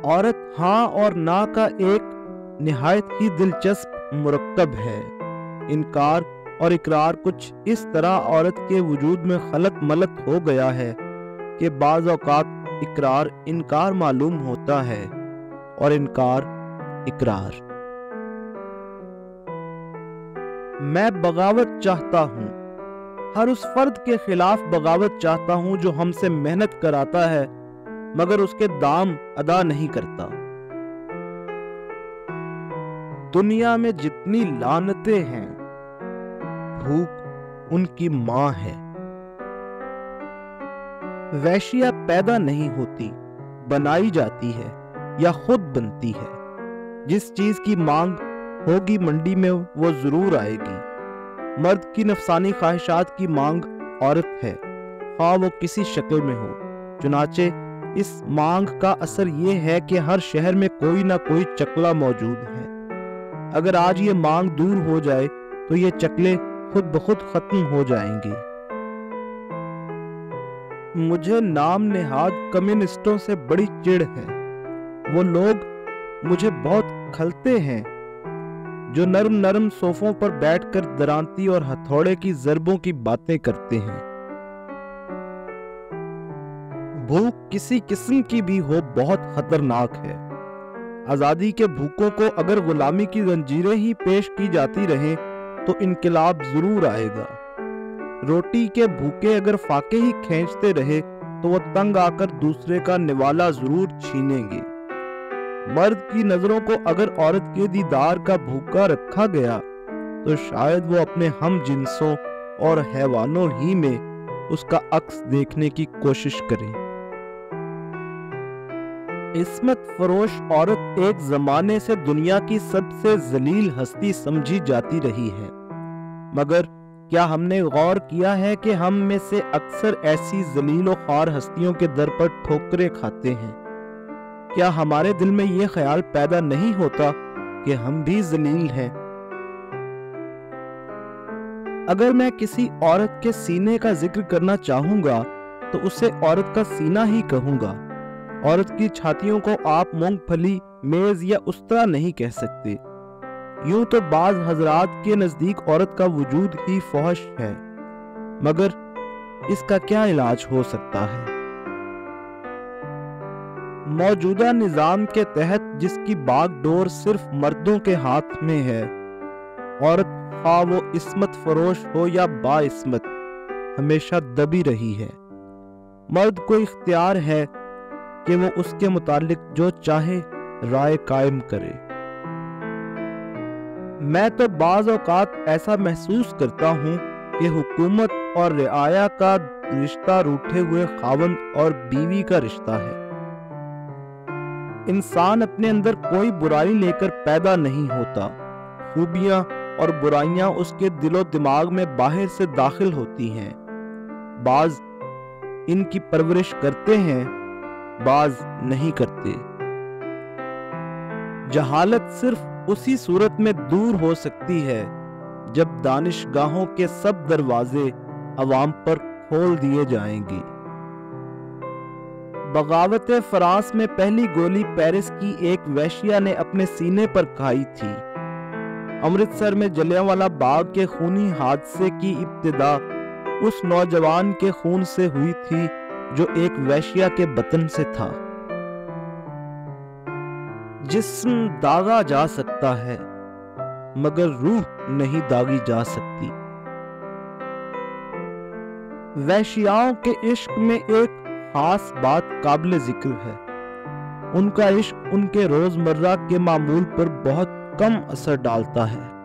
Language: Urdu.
عورت ہاں اور نہ کا ایک نہایت ہی دلچسپ مرکب ہے۔ انکار اور اقرار کچھ اس طرح عورت کے وجود میں خلط ملط ہو گیا ہے کہ بعض اوقات اقرار انکار معلوم ہوتا ہے اور انکار اقرار۔ میں بغاوت چاہتا ہوں، ہر اس فرد کے خلاف بغاوت چاہتا ہوں جو ہم سے محنت کراتا ہے مگر اس کے دام ادا نہیں کرتا۔ دنیا میں جتنی لعنتیں ہیں، بھوک ان کی ماں ہے۔ ویشیا پیدا نہیں ہوتی، بنائی جاتی ہے یا خود بنتی ہے۔ جس چیز کی مانگ ہوگی منڈی میں وہ ضرور آئے گی۔ مرد کی نفسانی خواہشات کی مانگ عورت ہے، خواہ وہ کسی شکل میں ہو۔ چنانچہ اس مانگ کا اثر یہ ہے کہ ہر شہر میں کوئی نہ کوئی چکلا موجود ہے۔ اگر آج یہ مانگ دور ہو جائے تو یہ چکلے خود بخود ختم ہو جائیں گے۔ مجھے نام نہاد کمیونسٹوں سے بڑی چڑ ہے۔ وہ لوگ مجھے بہت کھلتے ہیں جو نرم نرم صوفوں پر بیٹھ کر درانتی اور ہتھوڑے کی ضربوں کی باتیں کرتے ہیں۔ بھوک کسی قسم کی بھی ہو بہت خطرناک ہے۔ آزادی کے بھوکوں کو اگر غلامی کی زنجیریں ہی پیش کی جاتی رہیں تو انقلاب ضرور آئے گا۔ روٹی کے بھوکے اگر فاقے ہی کھینچتے رہے تو وہ تنگ آ کر دوسرے کا نوالا ضرور چھینیں گے۔ مرد کی نظروں کو اگر عورت کے دیدار کا بھوکا رکھا گیا تو شاید وہ اپنے ہم جنسوں اور حیوانوں ہی میں اس کا عکس دیکھنے کی کوشش کریں۔ عصمت فروش عورت ایک زمانے سے دنیا کی سب سے ذلیل ہستی سمجھی جاتی رہی ہے، مگر کیا ہم نے غور کیا ہے کہ ہم میں سے اکثر ایسی ذلیل و خوار ہستیوں کے در پر ٹھوکریں کھاتے ہیں؟ کیا ہمارے دل میں یہ خیال پیدا نہیں ہوتا کہ ہم بھی ذلیل ہیں؟ اگر میں کسی عورت کے سینے کا ذکر کرنا چاہوں گا تو اسے عورت کا سینہ ہی کہوں گا۔ عورت کی چھاتیوں کو آپ مونگ پھلی، میز یا استرا نہیں کہہ سکتے۔ یوں تو بعض حضرات کے نزدیک عورت کا وجود ہی فحش ہے، مگر اس کا کیا علاج ہو سکتا ہے؟ موجودہ نظام کے تحت جس کی باغ ڈور صرف مردوں کے ہاتھ میں ہے، عورت خواہ وہ عصمت فروش ہو یا با عصمت ہمیشہ دبی رہی ہے۔ مرد کو اختیار ہے کہ وہ اس کے متعلق جو چاہے رائے قائم کرے۔ میں تو بعض اوقات ایسا محسوس کرتا ہوں کہ حکومت اور رعایا کا رشتہ روٹھے ہوئے خاوند اور بیوی کا رشتہ ہے۔ انسان اپنے اندر کوئی برائی لے کر پیدا نہیں ہوتا، خوبیاں اور برائیاں اس کے دل و دماغ میں باہر سے داخل ہوتی ہیں۔ بعض ان کی پرورش کرتے ہیں، بعض نہیں کرتے۔ جہالت صرف اسی صورت میں دور ہو سکتی ہے جب دانشگاہوں کے سب دروازے عوام پر کھول دیے جائیں گے۔ بغاوت فرانس میں پہلی گولی پیرس کی ایک ویشیا نے اپنے سینے پر کھائی تھی۔ امرتسر میں جلیانوالہ باغ کے خونی حادثے کی ابتدا اس نوجوان کے خون سے ہوئی تھی جو ایک ویشیا کے بطن سے تھا۔ جسم داغا جا سکتا ہے مگر روح نہیں داغی جا سکتی۔ ویشیاؤں کے عشق میں ایک خاص بات قابل ذکر ہے۔ ان کا عشق ان کے روزمرہ کے معمول پر بہت کم اثر ڈالتا ہے۔